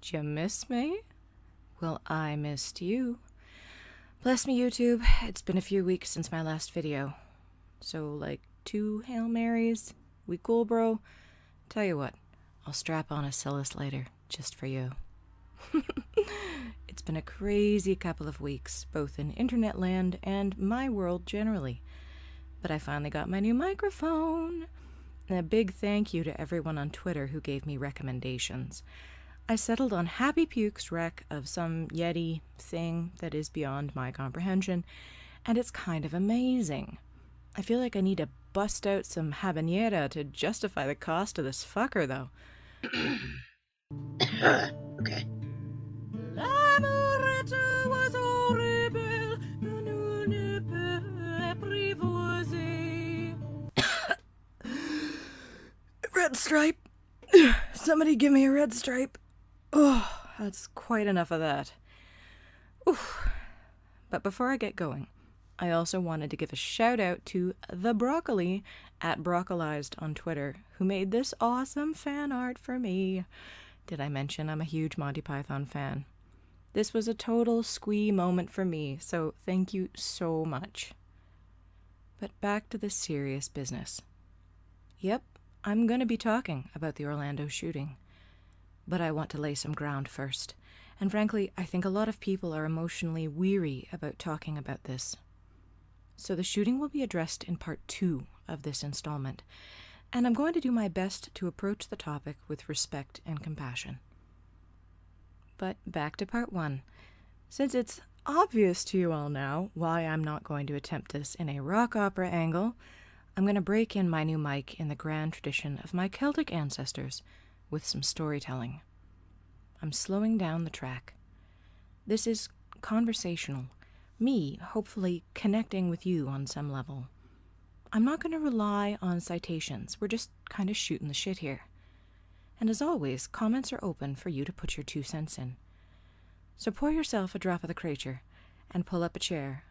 Did you miss me? Well, I missed you. Bless me, YouTube. It's been a few weeks since my last video. So, like, 2 Hail Marys? We cool, bro? Tell you what, I'll strap on a Syphilis later, just for you. It's been a crazy couple of weeks, both in internet land and my world generally. But I finally got my new microphone. And a big thank you to everyone on Twitter who gave me recommendations. I settled on Happy Puke's rec of some Yeti thing that is beyond my comprehension, and it's kind of amazing. I feel like I need to bust out some habanera to justify the cost of this fucker, though. Okay. Red stripe. Somebody give me a red stripe. Oh, that's quite enough of that. Oof. But before I get going, I also wanted to give a shout out to the Broccoli at Broccolized on Twitter, who made this awesome fan art for me. Did I mention I'm a huge Monty Python fan? This was a total squee moment for me, so thank you so much. But back to the serious business. Yep, I'm going to be talking about the Orlando shooting. But I want to lay some ground first. And frankly, I think a lot of people are emotionally weary about talking about this. So the shooting will be addressed in part 2 of this installment, and I'm going to do my best to approach the topic with respect and compassion. But back to part 1. Since it's obvious to you all now why I'm not going to attempt this in a rock opera angle, I'm going to break in my new mic in the grand tradition of my Celtic ancestors with some storytelling. I'm slowing down the track. This is conversational, me hopefully connecting with you on some level. I'm not going to rely on citations, we're just kind of shooting the shit here. And as always, comments are open for you to put your 2 cents in. So pour yourself a drop of the creature and pull up a chair,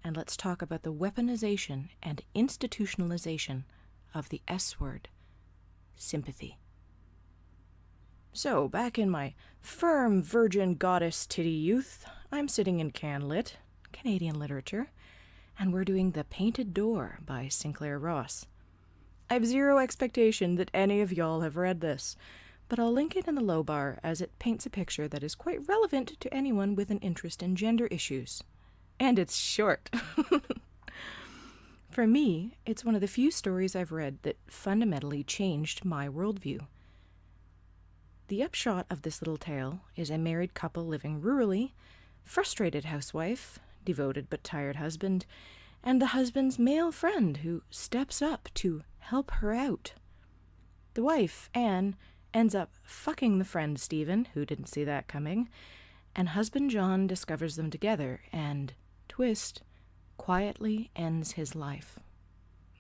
and let's talk about the weaponization and institutionalization of the S word, sympathy. So, back in my firm virgin goddess titty youth, I'm sitting in CanLit, Canadian literature, and we're doing The Painted Door by Sinclair Ross. I have zero expectation that any of y'all have read this, but I'll link it in the low bar as it paints a picture that is quite relevant to anyone with an interest in gender issues. And it's short. For me, it's one of the few stories I've read that fundamentally changed my worldview. The upshot of this little tale is a married couple living rurally, frustrated housewife, devoted but tired husband, and the husband's male friend who steps up to help her out. The wife, Anne, ends up fucking the friend Stephen, who didn't see that coming, and husband John discovers them together and, twist, quietly ends his life.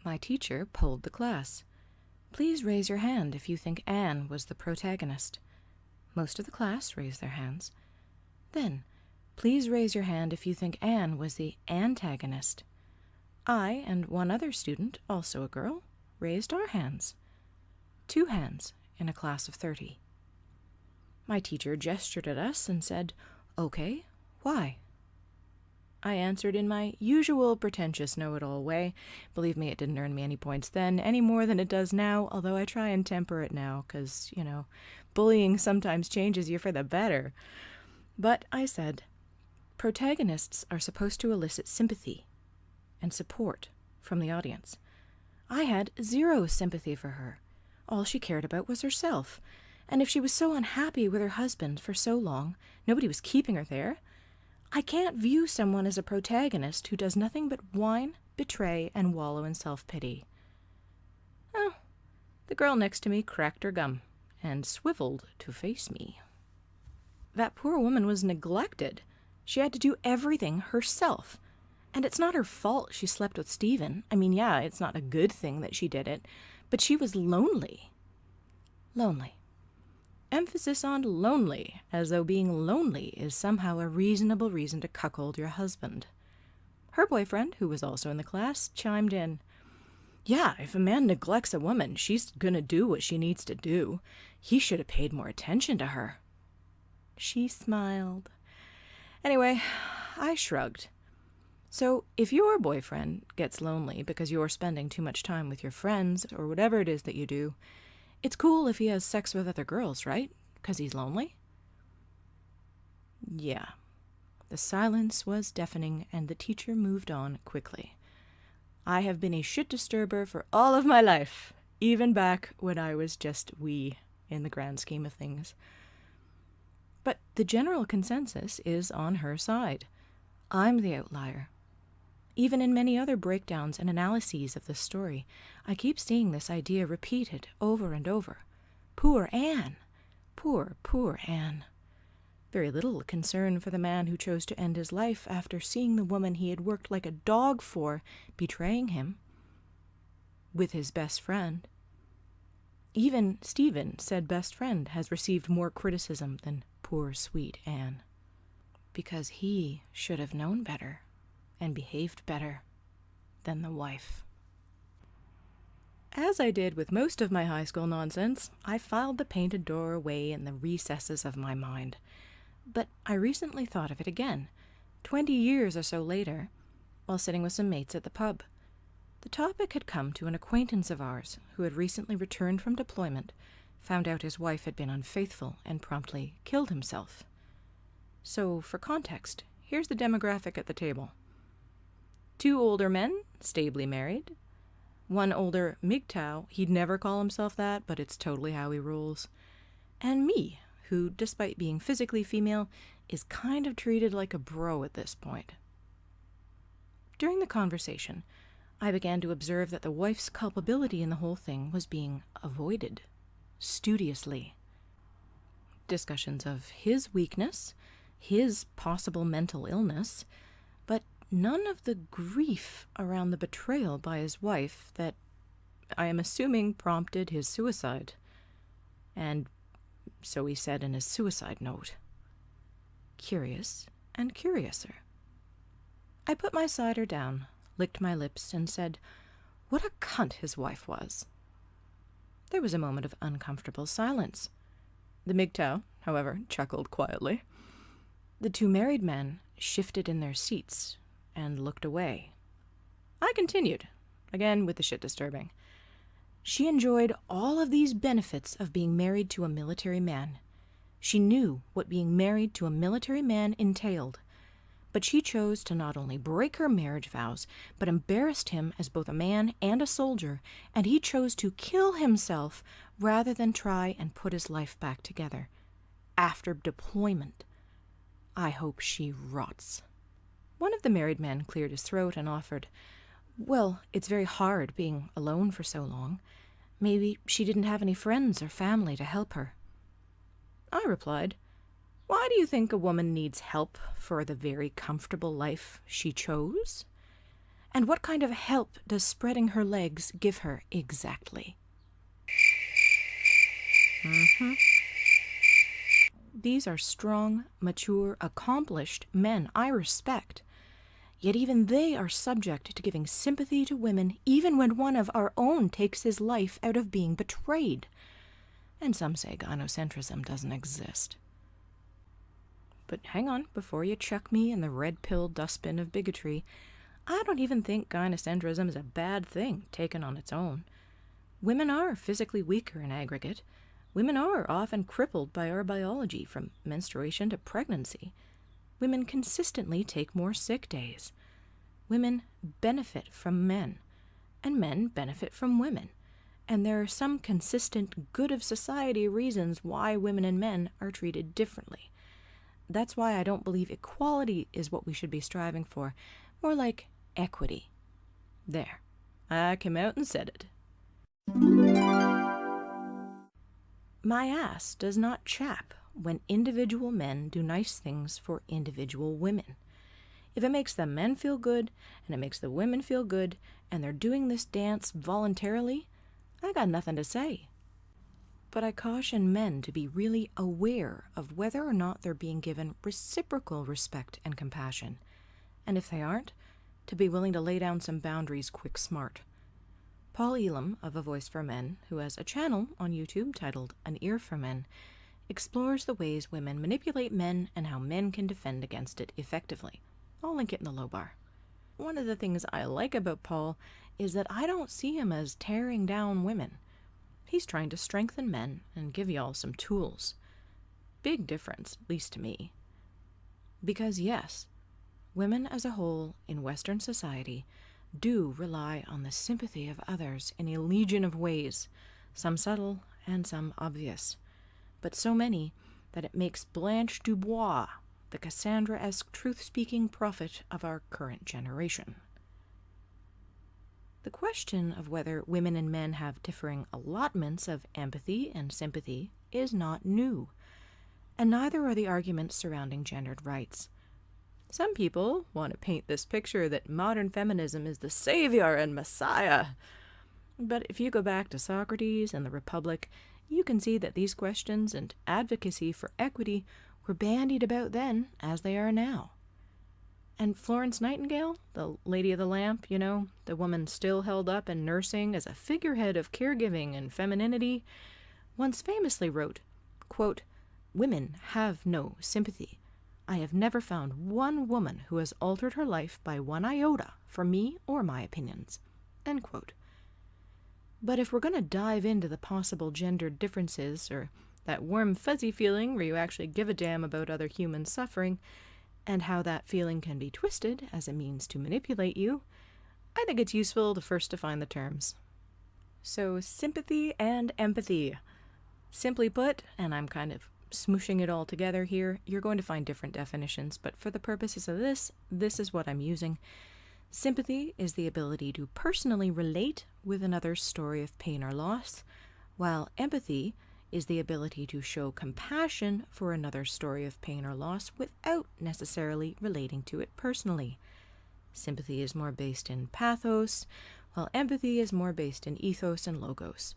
My teacher polled the class. Please raise your hand if you think Anne was the protagonist. Most of the class raised their hands. Then, please raise your hand if you think Anne was the antagonist. I and one other student, also a girl, raised our hands. 2 hands in a class of 30. My teacher gestured at us and said, "Okay, why?" I answered in my usual pretentious know-it-all way. Believe me, it didn't earn me any points then, any more than it does now, although I try and temper it now, 'cause, bullying sometimes changes you for the better. But I said, protagonists are supposed to elicit sympathy and support from the audience. I had 0 sympathy for her. All she cared about was herself, and if she was so unhappy with her husband for so long, nobody was keeping her there. I can't view someone as a protagonist who does nothing but whine, betray, and wallow in self-pity. Oh, the girl next to me cracked her gum and swiveled to face me. That poor woman was neglected. She had to do everything herself. And it's not her fault she slept with Stephen. I mean, yeah, it's not a good thing that she did it, but she was lonely. Lonely. Emphasis on lonely, as though being lonely is somehow a reasonable reason to cuckold your husband. Her boyfriend, who was also in the class, chimed in. Yeah, if a man neglects a woman, she's gonna do what she needs to do. He should have paid more attention to her. She smiled. Anyway, I shrugged. So, if your boyfriend gets lonely because you're spending too much time with your friends or whatever it is that you do, it's cool if he has sex with other girls, right? Because he's lonely? Yeah. The silence was deafening, and the teacher moved on quickly. I have been a shit disturber for all of my life, even back when I was just wee in the grand scheme of things. But the general consensus is on her side. I'm the outlier. Even in many other breakdowns and analyses of this story, I keep seeing this idea repeated over and over. Poor Anne. Poor, poor Anne. Very little concern for the man who chose to end his life after seeing the woman he had worked like a dog for betraying him with his best friend. Even Stephen, said best friend, has received more criticism than poor sweet Anne. Because he should have known better and behaved better than the wife. As I did with most of my high school nonsense, I filed the painted door away in the recesses of my mind. But I recently thought of it again, 20 years or so later, while sitting with some mates at the pub. The topic had come to an acquaintance of ours who had recently returned from deployment, found out his wife had been unfaithful, and promptly killed himself. So, for context, here's the demographic at the table. 2 older men, stably married. 1 older MGTOW, he'd never call himself that, but it's totally how he rolls. And me, who, despite being physically female, is kind of treated like a bro at this point. During the conversation, I began to observe that the wife's culpability in the whole thing was being avoided, studiously. Discussions of his weakness, his possible mental illness, but none of the grief around the betrayal by his wife that I am assuming prompted his suicide. And so he said in his suicide note. Curious and curiouser. I put my cider down, licked my lips, and said, what a cunt his wife was. There was a moment of uncomfortable silence. The MGTOW, however, chuckled quietly. The 2 married men shifted in their seats and looked away. I continued, again with the shit disturbing. She enjoyed all of these benefits of being married to a military man. She knew what being married to a military man entailed, but she chose to not only break her marriage vows, but embarrassed him as both a man and a soldier, and he chose to kill himself rather than try and put his life back together. After deployment. I hope she rots. One of the married men cleared his throat and offered, well, it's very hard being alone for so long. Maybe she didn't have any friends or family to help her. I replied, why do you think a woman needs help for the very comfortable life she chose? And what kind of help does spreading her legs give her exactly? These are strong, mature, accomplished men I respect. Yet even they are subject to giving sympathy to women even when one of our own takes his life out of being betrayed. And some say gynocentrism doesn't exist. But hang on, before you chuck me in the red pill dustbin of bigotry, I don't even think gynocentrism is a bad thing taken on its own. Women are physically weaker in aggregate. Women are often crippled by our biology from menstruation to pregnancy. Women consistently take more sick days. Women benefit from men, and men benefit from women. And there are some consistent good of society reasons why women and men are treated differently. That's why I don't believe equality is what we should be striving for. More like equity. There. I came out and said it. My ass does not chap when individual men do nice things for individual women. If it makes the men feel good, and it makes the women feel good, and they're doing this dance voluntarily, I got nothing to say. But I caution men to be really aware of whether or not they're being given reciprocal respect and compassion, and if they aren't, to be willing to lay down some boundaries quick smart. Paul Elam of A Voice for Men, who has a channel on YouTube titled An Ear for Men, explores the ways women manipulate men and how men can defend against it effectively. I'll link it in the low bar. One of the things I like about Paul is that I don't see him as tearing down women. He's trying to strengthen men and give y'all some tools. Big difference, at least to me. Because yes, women as a whole in Western society do rely on the sympathy of others in a legion of ways, some subtle and some obvious, but so many that it makes Blanche Dubois the Cassandra-esque truth-speaking prophet of our current generation. The question of whether women and men have differing allotments of empathy and sympathy is not new, and neither are the arguments surrounding gendered rights. Some people want to paint this picture that modern feminism is the savior and messiah. But if you go back to Socrates and the Republic, you can see that these questions and advocacy for equity were bandied about then as they are now. And Florence Nightingale, the Lady of the Lamp, the woman still held up in nursing as a figurehead of caregiving and femininity, once famously wrote, quote, "Women have no sympathy. I have never found one woman who has altered her life by one iota for me or my opinions." End quote. But if we're going to dive into the possible gendered differences, or that warm fuzzy feeling where you actually give a damn about other humans suffering, and how that feeling can be twisted as a means to manipulate you, I think it's useful to first define the terms. So, sympathy and empathy. Simply put, and I'm kind of smooshing it all together here, you're going to find different definitions, but for the purposes of this is what I'm using. Sympathy is the ability to personally relate with another's story of pain or loss, while empathy is the ability to show compassion for another's story of pain or loss without necessarily relating to it personally. Sympathy is more based in pathos, while empathy is more based in ethos and logos.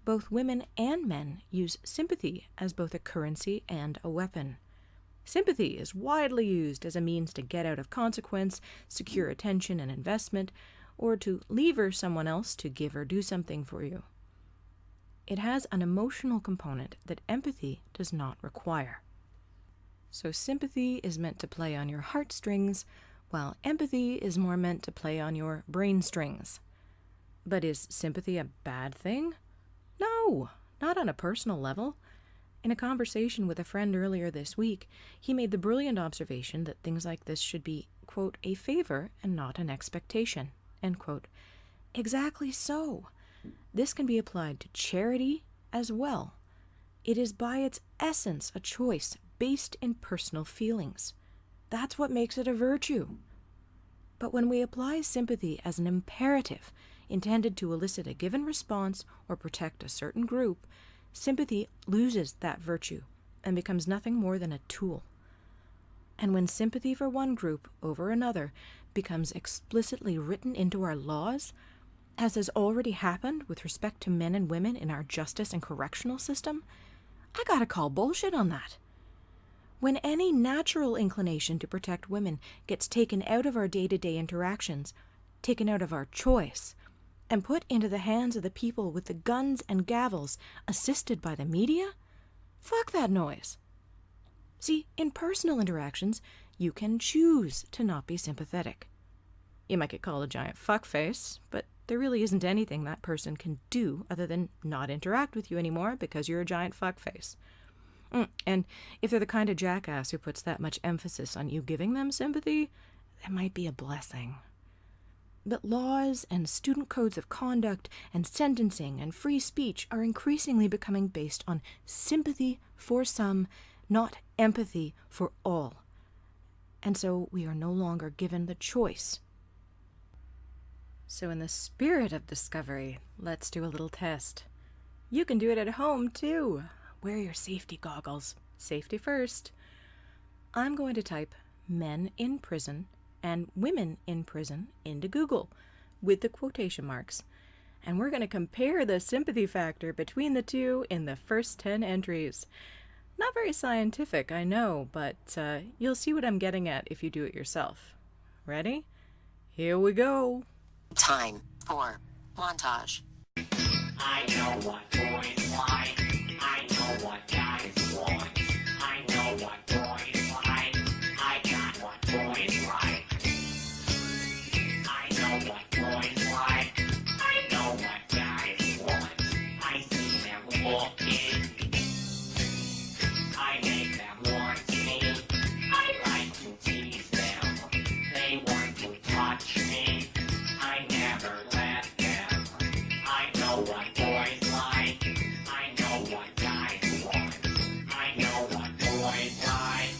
Both women and men use sympathy as both a currency and a weapon. Sympathy is widely used as a means to get out of consequence, secure attention and investment, or to lever someone else to give or do something for you. It has an emotional component that empathy does not require. So sympathy is meant to play on your heartstrings, while empathy is more meant to play on your brain strings. But is sympathy a bad thing? No, not on a personal level. In a conversation with a friend earlier this week, he made the brilliant observation that things like this should be, quote, a favor and not an expectation, end quote. Exactly so. This can be applied to charity as well. It is by its essence a choice based in personal feelings. That's what makes it a virtue. But when we apply sympathy as an imperative intended to elicit a given response or protect a certain group, sympathy loses that virtue and becomes nothing more than a tool. And when sympathy for one group over another becomes explicitly written into our laws, as has already happened with respect to men and women in our justice and correctional system, I gotta call bullshit on that. When any natural inclination to protect women gets taken out of our day-to-day interactions, taken out of our choice, and put into the hands of the people with the guns and gavels, assisted by the media, fuck that noise. See, in personal interactions, you can choose to not be sympathetic. You might get called a giant fuckface, but there really isn't anything that person can do other than not interact with you anymore because you're a giant fuckface. And if they're the kind of jackass who puts that much emphasis on you giving them sympathy, that might be a blessing. But laws and student codes of conduct and sentencing and free speech are increasingly becoming based on sympathy for some, not empathy for all. And so we are no longer given the choice. So in the spirit of discovery, let's do a little test. You can do it at home too. Wear your safety goggles. Safety first. I'm going to type men in prison and women in prison into Google with the quotation marks. And we're going to compare the sympathy factor between the two in the first 10 entries. Not very scientific, I know, but you'll see what I'm getting at if you do it yourself. Ready? Here we go. Time for montage. I know what boys like. I know what guys guys want. I know what boys like. I got what boys like. I know what boys like. I know what guys want. I see them walking. I make them want me. I like to tease them. They want to touch me. I never let them. I know what boys like. I know what guys want. I know what boys like.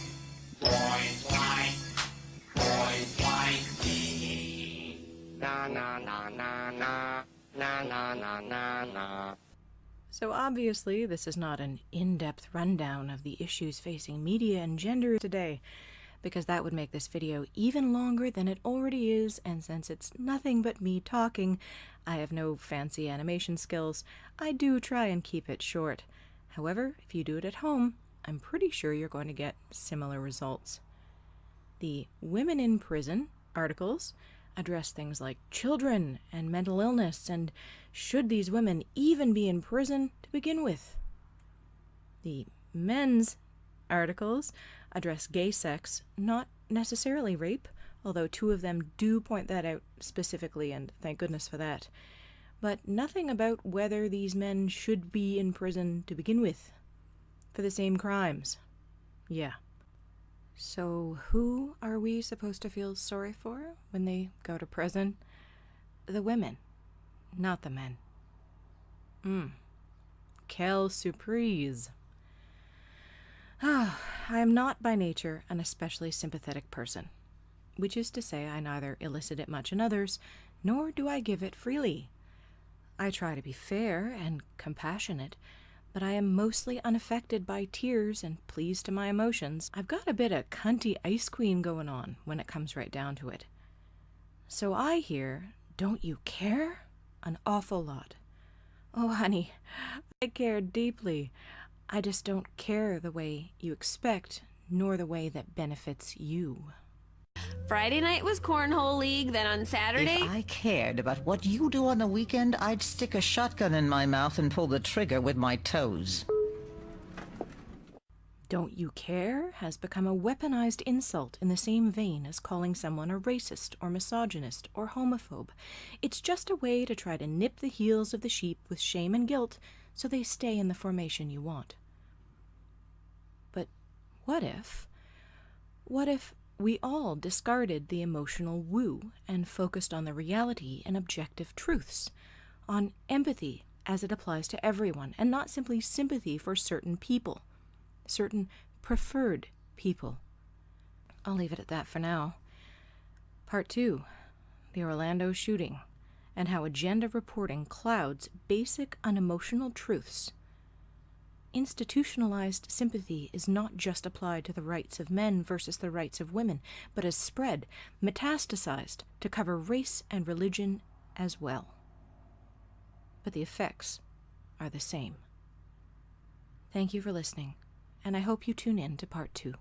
Boys like. Boys like me. Na na na na na. Na na na na na. So obviously, this is not an in-depth rundown of the issues facing media and gender today, because that would make this video even longer than it already is, and since it's nothing but me talking, I have no fancy animation skills. I do try and keep it short. However, if you do it at home, I'm pretty sure you're going to get similar results. The Women in Prison articles address things like children and mental illness, and should these women even be in prison to begin with? The men's articles address gay sex, not necessarily rape, although two of them do point that out specifically, and thank goodness for that. But nothing about whether these men should be in prison to begin with for the same crimes. Yeah. So who are we supposed to feel sorry for when they go to prison? The women, not the men. Quelle surprise. I am not by nature an especially sympathetic person, which is to say I neither elicit it much in others, nor do I give it freely. I try to be fair and compassionate, but I am mostly unaffected by tears and pleased to my emotions. I've got a bit of cunty ice queen going on when it comes right down to it. So I hear, don't you care? An awful lot. Oh, honey, I care deeply. I just don't care the way you expect, nor the way that benefits you. Friday night was Cornhole League, then on Saturday... If I cared about what you do on the weekend, I'd stick a shotgun in my mouth and pull the trigger with my toes. Don't you care has become a weaponized insult in the same vein as calling someone a racist or misogynist or homophobe. It's just a way to try to nip the heels of the sheep with shame and guilt so they stay in the formation you want. But what if we all discarded the emotional woo and focused on the reality and objective truths, on empathy as it applies to everyone, and not simply sympathy for certain people, certain preferred people? I'll leave it at that for now. Part 2, the Orlando shooting, and how agenda reporting clouds basic unemotional truths. Institutionalized sympathy is not just applied to the rights of men versus the rights of women, but is spread, metastasized, to cover race and religion as well. But the effects are the same. Thank you for listening, and I hope you tune in to Part 2.